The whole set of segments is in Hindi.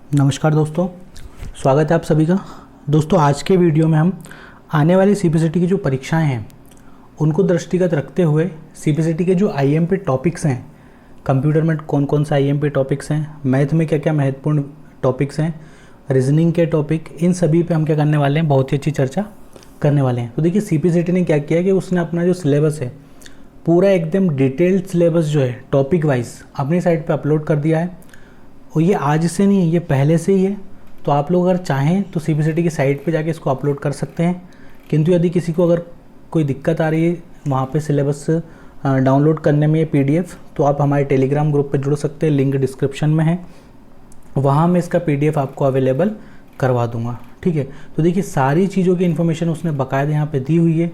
नमस्कार दोस्तों, स्वागत है आप सभी का। दोस्तों आज के वीडियो में हम आने वाली सीपीसीटी की जो परीक्षाएं हैं उनको दृष्टिगत रखते हुए सीपीसीटी के जो आईएमपी टॉपिक्स हैं, कंप्यूटर में कौन कौन से आईएमपी टॉपिक्स हैं, मैथ में क्या क्या महत्वपूर्ण टॉपिक्स हैं, रीजनिंग के टॉपिक, इन सभी पे हम क्या करने वाले हैं, बहुत ही अच्छी चर्चा करने वाले हैं। तो देखिए सीपीसीटी ने क्या किया कि उसने अपना जो सिलेबस है पूरा एकदम डिटेल्ड सिलेबस जो है टॉपिक वाइज अपनी साइट पे अपलोड कर दिया है। और ये आज से नहीं है, ये पहले से ही है। तो आप लोग अगर चाहें तो सीपीसीटी की साइट पे जाके इसको अपलोड कर सकते हैं। किंतु यदि किसी को अगर कोई दिक्कत आ रही है वहाँ पे सिलेबस डाउनलोड करने में, ये पीडीएफ, तो आप हमारे टेलीग्राम ग्रुप पे जुड़ सकते हैं, लिंक डिस्क्रिप्शन में है। वहाँ मैं इसका पीडीएफ आपको अवेलेबल करवा दूँगा। ठीक है, तो देखिए सारी चीज़ों की इन्फॉर्मेशन उसने बाकायदा यहाँ पर दी हुई है,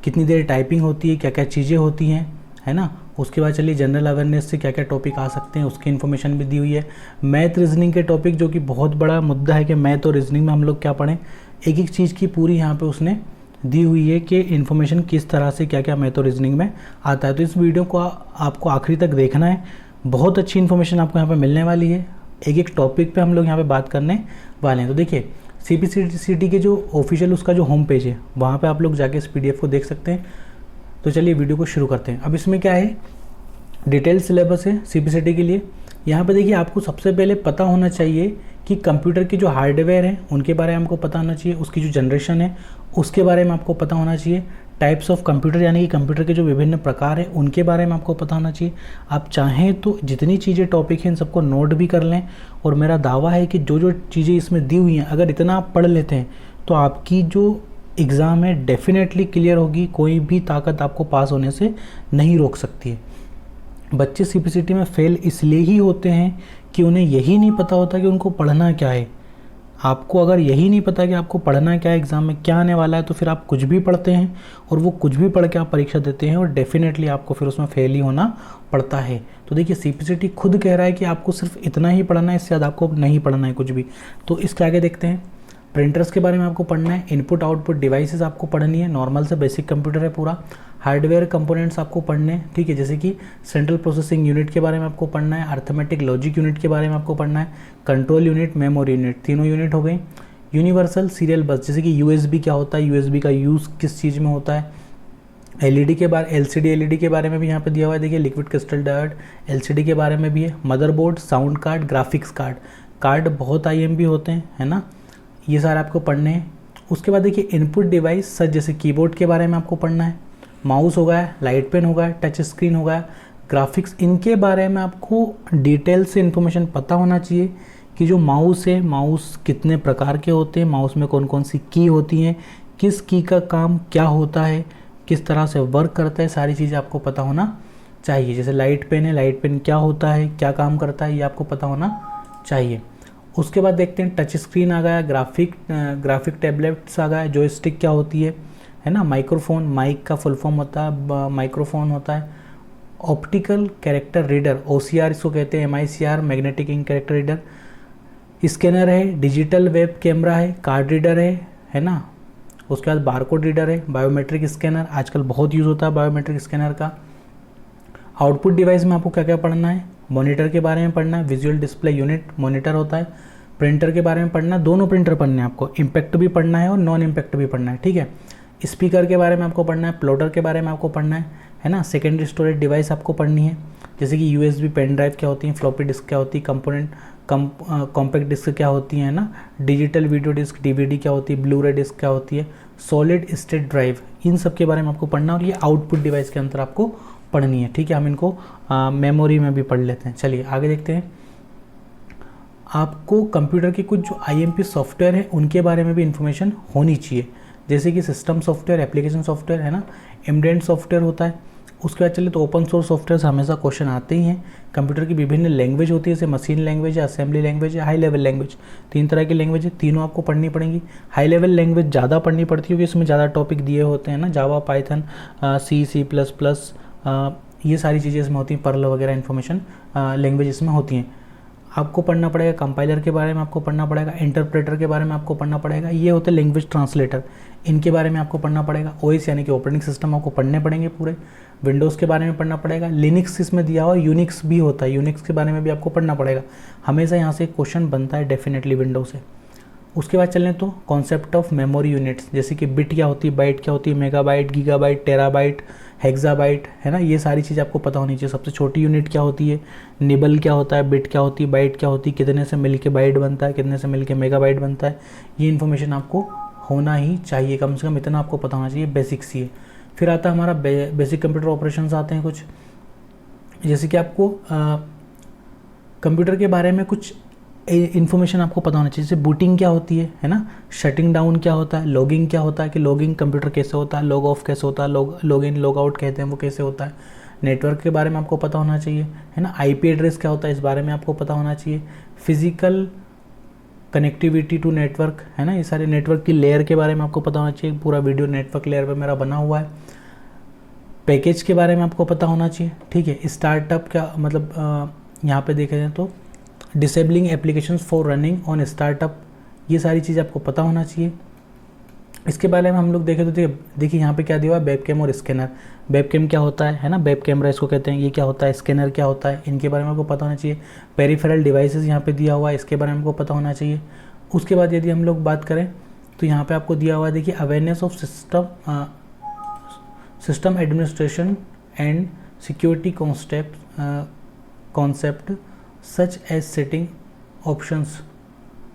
कितनी देर टाइपिंग होती है, क्या क्या चीज़ें होती हैं, है ना। उसके बाद चलिए जनरल अवेयरनेस से क्या क्या टॉपिक आ सकते हैं उसकी इन्फॉर्मेशन भी दी हुई है। मैथ रीजनिंग के टॉपिक, जो कि बहुत बड़ा मुद्दा है कि मैथ और रीजनिंग में हम लोग क्या पढ़ें, एक एक चीज़ की पूरी यहाँ पे उसने दी हुई है कि इन्फॉर्मेशन किस तरह से क्या क्या मैथ और रीजनिंग में आता है। तो इस वीडियो को आपको आखिरी तक देखना है, बहुत अच्छी इन्फॉर्मेशन आपको यहाँ पर मिलने वाली है। एक एक टॉपिक पर हम लोग यहाँ पर बात करने वाले हैं। तो देखिए सीपीसीटी के जो ऑफिशियल उसका जो होम पेज है वहाँ पर आप लोग जाके इस पीडीएफ को देख सकते हैं। तो चलिए वीडियो को शुरू करते हैं। अब इसमें क्या है, डिटेल सिलेबस है सीपीसीटी के लिए। यहाँ पे देखिए आपको सबसे पहले पता होना चाहिए कि कंप्यूटर की जो हार्डवेयर है उनके बारे में आपको पता होना चाहिए, उसकी जो जनरेशन है उसके बारे में आपको पता होना चाहिए, टाइप्स ऑफ कंप्यूटर यानी कि कंप्यूटर के जो विभिन्न प्रकार हैं उनके बारे में आपको पता होना चाहिए। आप चाहें तो जितनी चीज़ें टॉपिक हैं इन सबको नोट भी कर लें, और मेरा दावा है कि जो जो चीज़ें इसमें दी हुई हैं अगर इतना आप पढ़ लेते हैं तो आपकी जो एग्ज़ाम है डेफिनेटली क्लियर होगी। कोई भी ताकत आपको पास होने से नहीं रोक सकती है। बच्चे सीपीसीटी में फेल इसलिए ही होते हैं कि उन्हें यही नहीं पता होता कि उनको पढ़ना क्या है। आपको अगर यही नहीं पता कि आपको पढ़ना क्या है, एग्ज़ाम में क्या आने वाला है, तो फिर आप कुछ भी पढ़ते हैं और वो कुछ भी पढ़ के आप परीक्षा देते हैं और डेफिनेटली आपको फिर उसमें फेल ही होना पड़ता है। तो देखिए सीपीसीटी खुद कह रहा है कि आपको सिर्फ इतना ही पढ़ना है, इससे ज़्यादा आपको नहीं पढ़ना है कुछ भी। तो इसके आगे देखते हैं। प्रिंटर्स के बारे में आपको पढ़ना है, इनपुट आउटपुट डिवाइसेस आपको पढ़नी है, नॉर्मल से बेसिक कंप्यूटर है पूरा। हार्डवेयर कंपोनेंट्स आपको पढ़ने हैं, ठीक है, जैसे कि सेंट्रल प्रोसेसिंग यूनिट के बारे में आपको पढ़ना है, अर्थमेटिक लॉजिक यूनिट के बारे में आपको पढ़ना है, कंट्रोल यूनिट, मेमोरी यूनिट, तीनों यूनिट हो गई। यूनिवर्सल सीरियल बस, जैसे कि यूएसबी क्या होता है, यूएसबी का यूज़ किस चीज़ में होता है। एलईडी के बारे, एलसीडी एलईडी के बारे में भी यहाँ पे दिया हुआ है, देखिए लिक्विड क्रिस्टल डायोड एलसीडी के बारे में भी है। Motherboard, sound card, graphics card, card बहुत आईएमपी होते हैं, है ना, ये सारे आपको पढ़ने हैं। उसके बाद देखिए इनपुट डिवाइस सच, जैसे कीबोर्ड के बारे में आपको पढ़ना है, माउस हो गया, लाइट पेन हो गया, टच स्क्रीन हो गया, ग्राफिक्स, इनके बारे में आपको डिटेल से इन्फॉर्मेशन पता होना चाहिए कि जो माउस है, माउस कितने प्रकार के होते हैं, माउस में कौन कौन सी की होती हैं, किस की का काम क्या होता है, किस तरह से वर्क करता है, सारी चीज़ें आपको पता होना चाहिए। जैसे लाइट पेन है, लाइट पेन क्या होता है, क्या काम करता है, ये आपको पता होना चाहिए। उसके बाद देखते हैं टच स्क्रीन आ गया, ग्राफिक टैबलेट्स आ गया, जॉयस्टिक क्या होती है ना, माइक्रोफोन, माइक का फुल फॉर्म होता है, माइक्रोफोन होता है। ऑप्टिकल कैरेक्टर रीडर, ओसीआर इसको कहते हैं, MICR, magnetic ink character reader. Scanner है, डिजिटल वेब कैमरा है, कार्ड रीडर है ना। उसके बाद बारकोड रीडर है, बायोमेट्रिक स्कैनर, आजकल बहुत यूज़ होता है बायोमेट्रिक स्कैनर का। आउटपुट डिवाइस में आपको क्या क्या पढ़ना है, मॉनिटर के बारे में पढ़ना है, विजुअल डिस्प्ले यूनिट मॉनिटर होता है। प्रिंटर के बारे में पढ़ना है, दोनों प्रिंटर पढ़ने हैं आपको, इम्पैक्ट भी पढ़ना है और नॉन इम्पैक्ट भी पढ़ना है, ठीक है। स्पीकर के बारे में आपको पढ़ना है, प्लॉटर के बारे में आपको पढ़ना है ना। सेकेंडरी स्टोरेज डिवाइस आपको पढ़नी है, जैसे कि यूएसबी पेन ड्राइव क्या होती है, फ्लॉपी डिस्क क्या होती है, कंपोनेंट कॉम्पैक्ट डिस्क क्या होती है ना, डिजिटल वीडियो डिस्क डीवीडी क्या होती है, ब्लू रे डिस्क क्या होती है, सॉलिड स्टेट ड्राइव, इन सब के बारे में आपको पढ़ना है। और ये आउटपुट डिवाइस के अंदर आपको पढ़नी है, ठीक है। हम इनको मेमोरी में भी पढ़ लेते हैं। चलिए आगे देखते हैं। आपको कंप्यूटर के कुछ जो आईएमपी सॉफ्टवेयर है उनके बारे में भी इंफॉर्मेशन होनी चाहिए, जैसे कि सिस्टम सॉफ्टवेयर, एप्लीकेशन सॉफ्टवेयर, है ना, एम्बेडेड सॉफ्टवेयर होता है। उसके बाद चलिए तो ओपन सोर्स सॉफ्टवेयर हमेशा क्वेश्चन आते ही हैं। कंप्यूटर की विभिन्न लैंग्वेज होती है, जैसे मशीन लैंग्वेज है, असेंबली लैंग्वेज है, हाई लेवल लैंग्वेज, तीन तरह की लैंग्वेज है, तीनों आपको पढ़नी पड़ेंगी। हाई लेवल लैंग्वेज ज़्यादा पढ़नी पड़ती है क्योंकि इसमें ज़्यादा टॉपिक दिए होते हैं ना, जावा, पाइथन, सी++, ये सारी चीज़ें इसमें होती हैं, पर्ल वगैरह इन्फॉर्मेशन लैंग्वेज इसमें होती हैं। आपको पढ़ना पड़ेगा, कंपाइलर के बारे में आपको पढ़ना पड़ेगा, इंटरप्रेटर के बारे में आपको पढ़ना पड़ेगा, ये होते हैं लैंग्वेज ट्रांसलेटर, इनके बारे में आपको पढ़ना पड़ेगा। ओएस यानी कि ऑपरेटिंग सिस्टम आपको पढ़ने पड़ेंगे पूरे, विंडोज़ के बारे में पढ़ना पड़ेगा, लिनक्स इसमें दिया हुआ, यूनिक्स भी होता है, यूनिक्स के बारे में भी आपको पढ़ना पड़ेगा। हमेशा यहाँ से क्वेश्चन बनता है डेफिनेटली विंडो से। उसके बाद चलें तो कॉन्सेप्ट ऑफ मेमोरी यूनिट्स, जैसे कि बिट क्या होती है, बाइट क्या होती है, मेगाबाइट, गीगाबाइट, टेराबाइट, हेक्साबाइट, है ना, ये सारी चीज़ आपको पता होनी चाहिए। सबसे छोटी यूनिट क्या होती है, निबल क्या होता है, बिट क्या होती है, बाइट क्या होती है, कितने से मिलके बाइट बनता है, कितने से मिलके मेगाबाइट बनता है, ये इन्फॉर्मेशन आपको होना ही चाहिए, कम से कम इतना आपको पता होना चाहिए, बेसिक्स ये। फिर आता है हमारा बेसिक कंप्यूटर ऑपरेशंस आते हैं कुछ, जैसे कि आपको कंप्यूटर के बारे में कुछ इन्फॉर्मेशन आपको पता होना चाहिए, जैसे बूटिंग क्या होती है ना, शटिंग डाउन क्या होता है, लॉगिंग क्या होता है कि लॉगिंग कंप्यूटर कैसे होता है, लॉग ऑफ कैसे होता है, लॉग इन लॉग आउट कहते हैं वो कैसे होता है, नेटवर्क के बारे में आपको पता होना चाहिए, है ना, आईपी एड्रेस क्या होता है इस बारे में आपको पता होना चाहिए, फिजिकल कनेक्टिविटी टू नेटवर्क, है ना, ये सारे नेटवर्क की लेयर के बारे में आपको पता होना चाहिए, पूरा वीडियो नेटवर्क लेयर पर मेरा बना हुआ है। पैकेज के बारे में आपको पता होना चाहिए, ठीक है। स्टार्टअप क्या मतलब यहाँ पे देखे जाए तो disabling applications for running on startup, ये सारी चीज़ आपको पता होना चाहिए। इसके बारे में हम लोग देखें तो देखिए यहाँ पे क्या दिया हुआ है, वेबकैम और स्कैनर। वेबकैम क्या होता है ना, वेब कैमरा इसको कहते हैं, ये क्या होता है, स्कैनर क्या होता है, इनके बारे में आपको पता होना चाहिए। पेरिफेरल डिवाइसेस यहाँ पे दिया हुआ है, इसके बारे में आपको पता होना चाहिए। उसके बाद यदि हम लोग बात करें तो यहाँ पर आपको दिया हुआ है, देखिए awareness of system administration and security concept such as setting options.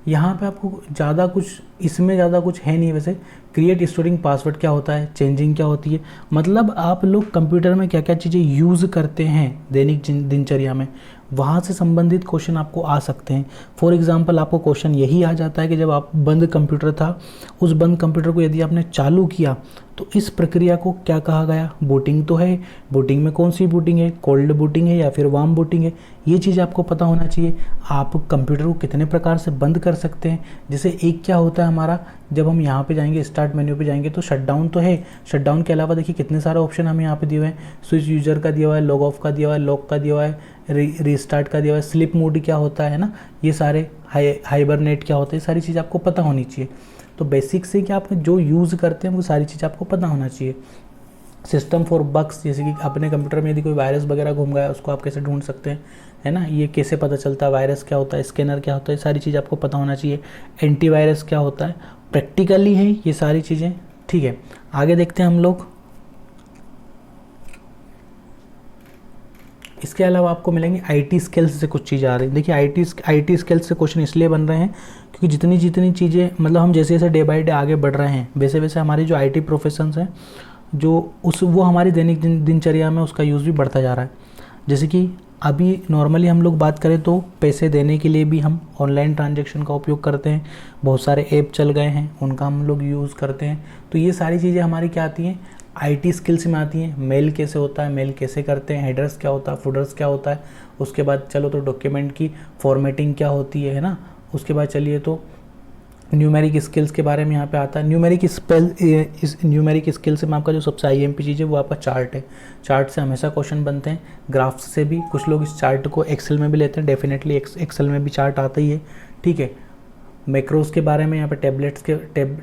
यहाँ पे आपको ज़्यादा कुछ इसमें ज़्यादा कुछ है नहीं वैसे। क्रिएट स्टोरिंग पासवर्ड क्या होता है, चेंजिंग क्या होती है, मतलब आप लोग कंप्यूटर में क्या क्या चीज़ें यूज़ करते हैं दैनिक दिनचर्या में, वहाँ से संबंधित क्वेश्चन आपको आ सकते हैं। फॉर एग्जांपल आपको क्वेश्चन यही आ जाता है कि जब आप बंद कंप्यूटर था, उस बंद कंप्यूटर को यदि आपने चालू किया तो इस प्रक्रिया को क्या कहा गया, बूटिंग तो है, बूटिंग में कौन सी बूटिंग है, कोल्ड बूटिंग है या फिर वार्म बूटिंग है, ये चीज़ आपको पता होना चाहिए। आप कंप्यूटर को कितने प्रकार से बंद कर सकते हैं, जैसे एक क्या होता है हमारा, जब हम यहाँ पे जाएंगे स्टार्ट मेन्यू पे जाएंगे तो शटडाउन तो है, शटडाउन के अलावा देखिए कितने सारे ऑप्शन हमें यहाँ पे दिए हुए हैं, स्विच यूजर का दिया हुआ है, लॉग ऑफ का दिया हुआ है, लॉक का दिया हुआ है, रीस्टार्ट का दिया हुआ है, स्लिप मोड क्या होता है ना, ये सारे हाइबरनेट क्या होता है, सारी चीज़ आपको पता होनी चाहिए। तो बेसिक से कि आप जो यूज़ करते हैं वो सारी चीज़ आपको पता होना चाहिए। सिस्टम फॉर बग्स, जैसे कि अपने कंप्यूटर में यदि कोई वायरस वगैरह घूम गया उसको आप कैसे ढूंढ सकते हैं, है ना, ये कैसे पता चलता है, वायरस क्या होता है, स्कैनर क्या होता है, सारी चीज़ आपको पता होना चाहिए। एंटीवायरस क्या होता है, प्रैक्टिकली है ये सारी चीज़ें, ठीक है। आगे देखते हैं हम लोग। इसके अलावा आपको मिलेंगे आईटी स्किल्स से कुछ चीज़ें आ रही हैं। देखिए आईटी स्किल्स से क्वेश्चन इसलिए बन रहे हैं क्योंकि जितनी चीज़ें मतलब हम जैसे जैसे डे बाय डे आगे बढ़ रहे हैं वैसे वैसे हमारी जो आईटी प्रोफेशंस हैं वो हमारी दैनिक दिनचर्या में उसका यूज़ भी बढ़ता जा रहा है। जैसे कि अभी नॉर्मली हम लोग बात करें तो पैसे देने के लिए भी हम ऑनलाइन ट्रांजैक्शन का उपयोग करते हैं, बहुत सारे ऐप चल गए हैं उनका हम लोग यूज़ करते हैं। तो ये सारी चीज़ें हमारी क्या आती हैं, आईटी स्किल्स में आती हैं। मेल कैसे होता है, मेल कैसे करते हैं, हेडर्स क्या होता है, फुटर्स क्या होता है, उसके बाद चलो तो डॉक्यूमेंट की फॉर्मेटिंग क्या होती है ना, उसके बाद चलिए तो न्यूमेरिक स्किल्स के बारे में यहाँ पे आता है। न्यूमेरिक स्किल्स में आपका जो सबसे आईएमपी चीज़ है वो आपका चार्ट है। चार्ट से हमेशा क्वेश्चन बनते हैं, ग्राफ्स से भी, कुछ लोग इस चार्ट को एक्सेल में भी लेते हैं, डेफिनेटली एक्सेल में भी चार्ट आता ही है, ठीक है। मैक्रोस के बारे में, यहाँ पे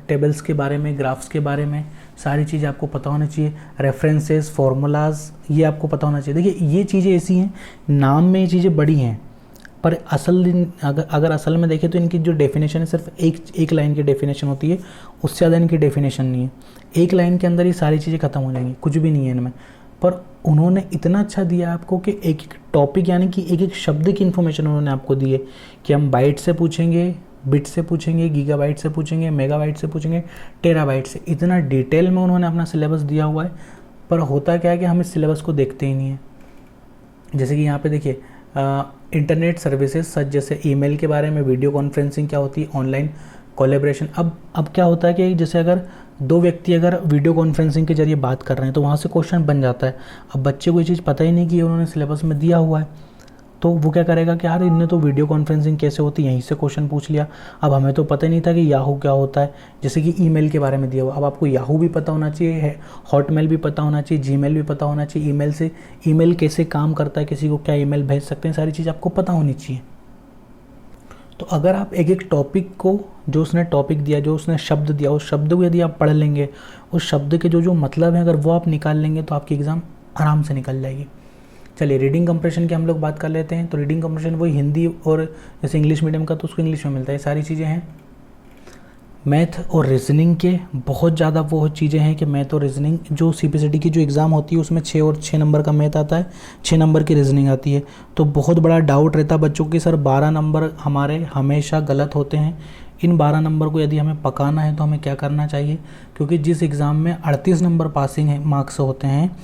टेबल्स के बारे में, ग्राफ्स के बारे में सारी चीज़ आपको पता होना चाहिए। रेफरेंसेस, फार्मूलाज, ये आपको पता होना चाहिए। देखिए ये चीज़ें ऐसी हैं, नाम में ये चीज़ें बड़ी हैं पर अगर असल में देखें तो इनकी जो डेफिनेशन है सिर्फ एक लाइन की डेफिनेशन होती है, उससे ज़्यादा इनकी डेफिनेशन नहीं है। एक लाइन के अंदर ये सारी चीज़ें खत्म हो जाएंगी, कुछ भी नहीं है इनमें। पर उन्होंने इतना अच्छा दिया आपको कि एक एक टॉपिक यानी कि एक एक शब्द की इन्फॉर्मेशन उन्होंने आपको दी है कि हम बाइट से पूछेंगे, बिट से पूछेंगे, गीगाबाइट से पूछेंगे, मेगाबाइट से पूछेंगे, टेराबाइट से, इतना डिटेल में उन्होंने अपना सिलेबस दिया हुआ है। पर होता क्या है कि हम इस सिलेबस को देखते ही नहीं है। जैसे कि यहाँ पे देखिए इंटरनेट सर्विसेज सच, जैसे ईमेल के बारे में, वीडियो कॉन्फ्रेंसिंग क्या होती है, ऑनलाइन कोलैबोरेशन। अब क्या होता है कि जैसे अगर दो व्यक्ति अगर वीडियो कॉन्फ्रेंसिंग के जरिए बात कर रहे हैं तो वहाँ से क्वेश्चन बन जाता है। अब बच्चे को ये चीज़ पता ही नहीं कि उन्होंने सिलेबस में दिया हुआ है, तो वो क्या करेगा कि यार इनने तो वीडियो कॉन्फ्रेंसिंग कैसे होती है यहीं से क्वेश्चन पूछ लिया। अब हमें तो पता ही नहीं था कि याहू क्या होता है, जैसे कि ईमेल के बारे में दिया हुआ। अब आपको याहू भी पता होना चाहिए, हॉटमेल भी पता होना चाहिए, जीमेल भी पता होना चाहिए, ईमेल कैसे काम करता है, किसी को क्या ईमेल भेज सकते हैं, सारी चीज़ आपको पता होनी चाहिए। तो अगर आप एक एक टॉपिक को, जो उसने टॉपिक दिया, जो उसने शब्द दिया, उस शब्द को यदि आप पढ़ लेंगे, उस शब्द के जो जो मतलब है अगर वो आप निकाल लेंगे तो आपकी एग्ज़ाम आराम से निकल जाएगी। चलिए रीडिंग कंप्रेशन की हम लोग बात कर लेते हैं। तो रीडिंग कंप्रेशन वही हिंदी और जैसे इंग्लिश मीडियम का तो उसको इंग्लिश में मिलता है, ये सारी चीज़ें हैं। मैथ और रीजनिंग के बहुत ज़्यादा वो चीज़ें हैं कि मैथ और रीजनिंग जो सीपीसीटी की जो एग्ज़ाम होती है उसमें 6 और 6 नंबर का मैथ आता है, 6 नंबर की रीजनिंग आती है। तो बहुत बड़ा डाउट रहता है बच्चों की, सर 12 नंबर हमारे हमेशा गलत होते हैं, इन 12 नंबर को यदि हमें पकाना है तो हमें क्या करना चाहिए? क्योंकि जिस एग्ज़ाम में 38 नंबर पासिंग है मार्क्स होते हैं,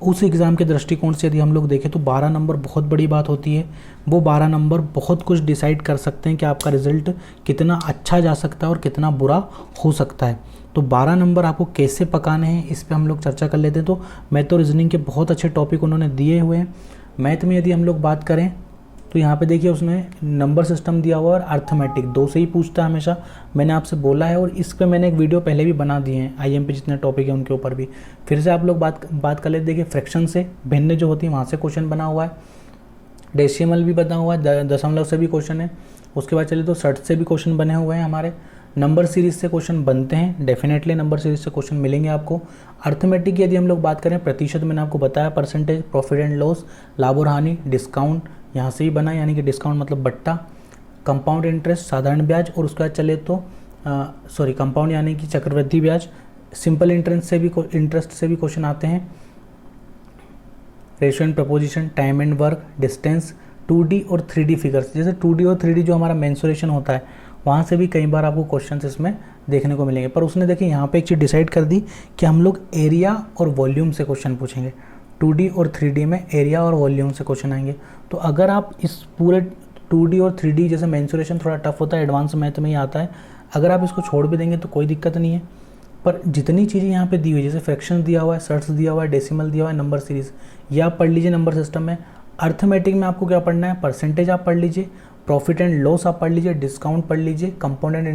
उस एग्ज़ाम के दृष्टिकोण से यदि हम लोग देखें तो 12 नंबर बहुत बड़ी बात होती है। वो 12 नंबर बहुत कुछ डिसाइड कर सकते हैं कि आपका रिज़ल्ट कितना अच्छा जा सकता है और कितना बुरा हो सकता है। तो 12 नंबर आपको कैसे पकाने हैं इस पे हम लोग चर्चा कर लेते हैं। तो मैथ और रीजनिंग के बहुत अच्छे टॉपिक उन्होंने दिए हुए हैं। मैथ में यदि हम लोग बात करें तो यहाँ पे देखिए उसने नंबर सिस्टम दिया हुआ है और अर्थमेटिक 2 से ही पूछता है हमेशा, मैंने आपसे बोला है। और इस पे मैंने एक वीडियो पहले भी बना दिए हैं, आईएम पे जितने टॉपिक हैं उनके ऊपर भी फिर से आप लोग बात कर लेते। देखिए फ्रैक्शन से भिन्न जो होती है वहाँ से क्वेश्चन बना हुआ है, डेसिमल भी बना हुआ है, दशमलव से भी क्वेश्चन है। उसके बाद चलिए तो शर्ट से भी क्वेश्चन बने हुए हैं हमारे। नंबर सीरीज से क्वेश्चन बनते हैं, डेफिनेटली नंबर सीरीज से क्वेश्चन मिलेंगे आपको। अर्थमेटिक की यदि हम लोग बात करें, प्रतिशत मैंने आपको बताया, परसेंटेज, प्रॉफिट एंड लॉस, लाभ और हानि, डिस्काउंट यहाँ से ही बना, यानी कि डिस्काउंट मतलब बट्टा, कंपाउंड इंटरेस्ट साधारण ब्याज, और उसके बाद चले तो कंपाउंड यानी कि चक्रवृद्धि ब्याज, सिंपल इंटरेस्ट से भी क्वेश्चन आते हैं, ratio and preposition, time and work, distance, 2D और 3D फिगर्स। जैसे 2D और 3D जो हमारा मेंसुरेशन होता है वहाँ से भी कई बार आपको क्वेश्चंस इसमें देखने को मिलेंगे। पर उसने देखिए यहाँ पे एक चीज़ डिसाइड कर दी कि हम लोग एरिया और वॉल्यूम से क्वेश्चन पूछेंगे। 2D और 3D में एरिया और वॉल्यूम से क्वेश्चन आएंगे। तो अगर आप इस पूरे 2D और 3D, जैसे मेंसुरेशन थोड़ा टफ होता है, एडवांस मैथ में ही आता है, अगर आप इसको छोड़ भी देंगे तो कोई दिक्कत नहीं है। पर जितनी चीज़ें यहाँ पे दी हुई, जैसे फ्रैक्शन दिया हुआ है, शर्ट्स दिया हुआ है, डेसिमल दिया हुआ है, नंबर सीरीज, ये आप पढ़ लीजिए नंबर सिस्टम में। अर्थमेटिक में आपको क्या पढ़ना है? परसेंटेज आप पढ़ लीजिए, प्रॉफिट एंड लॉस आप पढ़ लीजिए, डिस्काउंट पढ़ लीजिए, कंपाउंड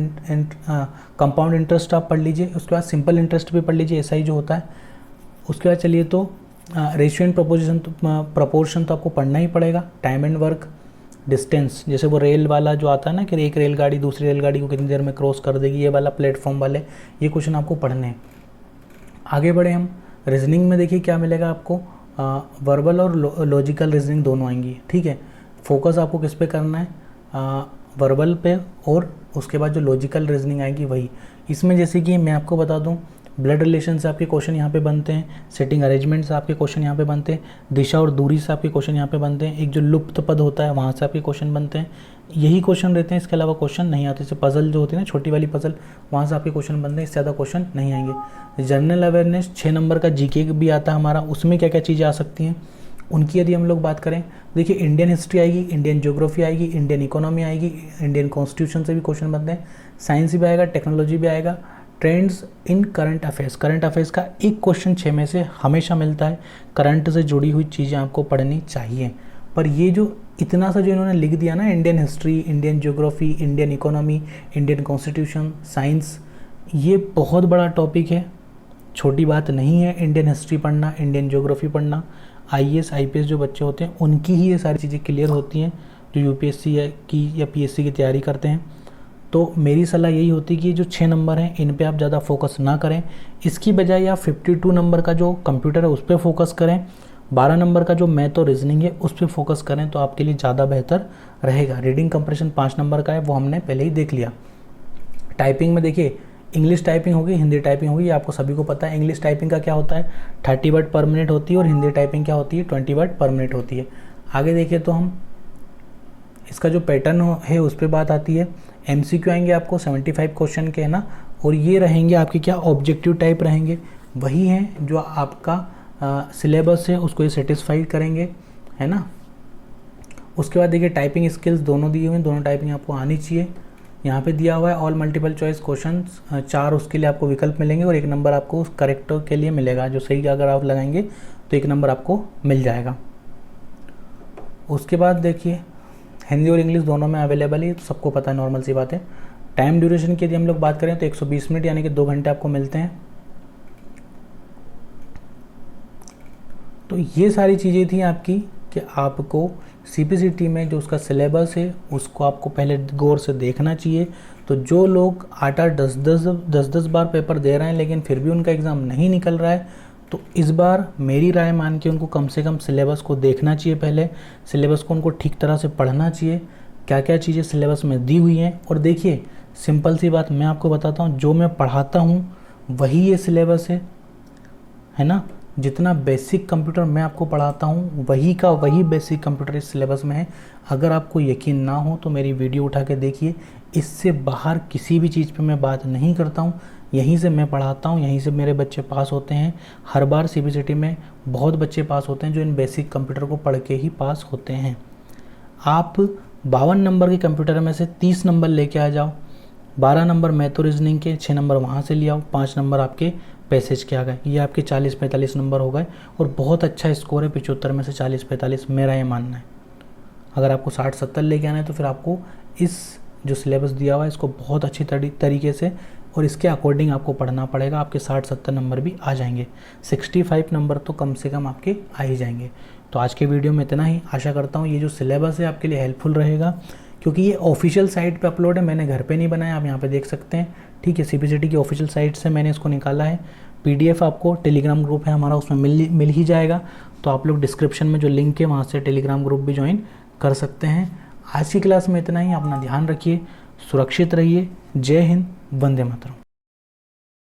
इंटरेस्ट आप पढ़ लीजिए, उसके बाद सिंपल इंटरेस्ट भी पढ़ लीजिए, एसआई जो होता है। उसके बाद चलिए तो रेशियो एंड प्रपोर्शन तो आपको पढ़ना ही पड़ेगा। टाइम एंड वर्क, डिस्टेंस, जैसे वो रेल वाला जो आता है ना कि एक रेलगाड़ी दूसरी रेलगाड़ी को कितनी देर में क्रॉस कर देगी, ये वाला प्लेटफॉर्म वाले, ये क्वेश्चन आपको पढ़ने हैं। आगे बढ़े हम, रीजनिंग में देखिए क्या मिलेगा आपको, वर्बल और लॉजिकल रीजनिंग दोनों आएंगी, ठीक है। फोकस आपको किस पे करना है? वर्बल पे, और उसके बाद जो लॉजिकल रीजनिंग आएगी वही। इसमें जैसे कि मैं आपको बता दूं, ब्लड रिलेशन से आपके क्वेश्चन यहाँ पे बनते हैं, सेटिंग अरेंजमेंट से आपके क्वेश्चन यहाँ पे बनते हैं, दिशा और दूरी से आपके क्वेश्चन यहाँ पे बनते हैं, एक जो लुप्त पद होता है वहाँ से आपके क्वेश्चन बनते हैं। यही क्वेश्चन रहते हैं, इसके अलावा क्वेश्चन नहीं आते। जैसे पजल जो होती है ना, छोटी वाली पजल, वहाँ से आपके क्वेश्चन बनते हैं, इससे ज़्यादा क्वेश्चन नहीं आएंगे। जनरल अवेयरनेस 6 नंबर का जीके भी आता है हमारा, उसमें क्या क्या चीज़ें आ सकती हैं उनकी यदि हम लोग बात करें, देखिए इंडियन हिस्ट्री आएगी, इंडियन ज्योग्राफी आएगी, इंडियन इकोनॉमी आएगी, इंडियन कॉन्स्टिट्यूशन से भी क्वेश्चन बनते हैं, साइंस भी आएगा, टेक्नोलॉजी भी आएगा, ट्रेंड्स इन करंट अफेयर्स का एक क्वेश्चन 6 में से हमेशा मिलता है। करंट से जुड़ी हुई चीज़ें आपको पढ़नी चाहिए। पर ये जो इतना सा जो इन्होंने लिख दिया ना, Indian history, Indian geography, Indian economy, Indian constitution, science, ये बहुत बड़ा टॉपिक है, छोटी बात नहीं है। इंडियन हिस्ट्री पढ़ना, इंडियन ज्योग्राफी पढ़ना, आईएएस आईपीएस जो बच्चे होते हैं उनकी ही ये सारी चीज़ें क्लियर होती हैं जो यूपीएससी की या पीएससी की तैयारी करते हैं। तो मेरी सलाह यही होती है कि जो 6 नंबर हैं इन पे आप ज़्यादा फोकस ना करें, इसकी बजाय आप 52 नंबर का जो कंप्यूटर है उस पर फोकस करें, 12 नंबर का जो मैथ और रीजनिंग है उस पर फोकस करें तो आपके लिए ज़्यादा बेहतर रहेगा। रीडिंग कंप्रेशन 5 नंबर का है, वो हमने पहले ही देख लिया। टाइपिंग में देखिए, इंग्लिश टाइपिंग होगी, हिंदी टाइपिंग होगी, आपको सभी को पता है। इंग्लिश टाइपिंग का क्या होता है, 30 वर्ड पर मिनट होती है, और हिंदी टाइपिंग क्या होती है, 20 वर्ड पर मिनट होती है। आगे देखिए तो हम इसका जो पैटर्न है उस पर बात आती है। MCQ आएंगे आपको 75 क्वेश्चन के, है ना, और ये रहेंगे आपके क्या, ऑब्जेक्टिव टाइप रहेंगे, वही हैं जो आपका सिलेबस है उसको ये सेटिस्फाइड करेंगे, है ना। उसके बाद देखिए टाइपिंग स्किल्स दोनों दिए हुए हैं, दोनों टाइपिंग आपको आनी चाहिए। यहाँ पे दिया हुआ है ऑल मल्टीपल चॉइस क्वेश्चन, 4 उसके लिए आपको विकल्प मिलेंगे और 1 नंबर आपको उस करेक्ट के लिए मिलेगा। जो सही अगर आप लगाएंगे तो 1 नंबर आपको मिल जाएगा। उसके बाद देखिए हिंदी और इंग्लिश दोनों में अवेलेबल है, तो सबको पता है, नॉर्मल सी बात है। टाइम ड्यूरेशन की यदि हम लोग बात करें तो 120 मिनट यानी कि 2 घंटे आपको मिलते हैं। तो ये सारी चीज़ें थी आपकी कि आपको CPCT में जो उसका सिलेबस है उसको आपको पहले गौर से देखना चाहिए। तो जो लोग 8-8 10-10 बार पेपर दे रहे हैं लेकिन फिर भी उनका एग्ज़ाम नहीं निकल रहा है, तो इस बार मेरी राय मान के उनको कम से कम सिलेबस को देखना चाहिए। पहले सिलेबस को उनको ठीक तरह से पढ़ना चाहिए, क्या क्या चीज़ें सिलेबस में दी हुई हैं। और देखिए सिंपल सी बात मैं आपको बताता हूँ, जो मैं पढ़ाता हूँ वही ये सिलेबस है ना। जितना बेसिक कंप्यूटर मैं आपको पढ़ाता हूँ वही का वही बेसिक कंप्यूटर इस सिलेबस में है। अगर आपको यकीन ना हो तो मेरी वीडियो उठा के देखिए, इससे बाहर किसी भी चीज़ पे मैं बात नहीं करता हूँ। यहीं से मैं पढ़ाता हूँ, यहीं से मेरे बच्चे पास होते हैं। हर बार CPCT में बहुत बच्चे पास होते हैं जो इन बेसिक कंप्यूटर को पढ़ के ही पास होते हैं। आप 52 नंबर के कंप्यूटर में से 30 नंबर लेके आ जाओ, 12 नंबर मैथ और रीजनिंग के, 6 नंबर वहाँ से ले आओ, 5 नंबर आपके पैसेज के आ गए। ये आपके 40-45 नंबर हो गए और बहुत अच्छा स्कोर है 75 में से 40-45, मेरा ये मानना है। अगर आपको 60-70 लेके आना है तो फिर आपको इस जो सिलेबस दिया हुआ है इसको बहुत अच्छी तरीके से और इसके अकॉर्डिंग आपको पढ़ना पड़ेगा। आपके 60-70 नंबर भी आ जाएंगे, 65 नंबर तो कम से कम आपके आ ही जाएंगे। तो आज के वीडियो में इतना ही। आशा करता हूँ ये जो सिलेबस है आपके लिए हेल्पफुल रहेगा, क्योंकि ये ऑफिशियल साइट पे अपलोड है, मैंने घर पे नहीं बनाया, आप यहाँ पे देख सकते हैं। ठीक है, CPCT की ऑफिशियल साइट से मैंने इसको निकाला है। PDF आपको टेलीग्राम ग्रुप है हमारा, उसमें मिल ही जाएगा। तो आप लोग डिस्क्रिप्शन में जो लिंक है वहाँ से टेलीग्राम ग्रुप भी ज्वाइन कर सकते हैं। आज की क्लास में इतना ही। अपना ध्यान रखिए, सुरक्षित रहिए। जय हिंद, वंदे मातरम।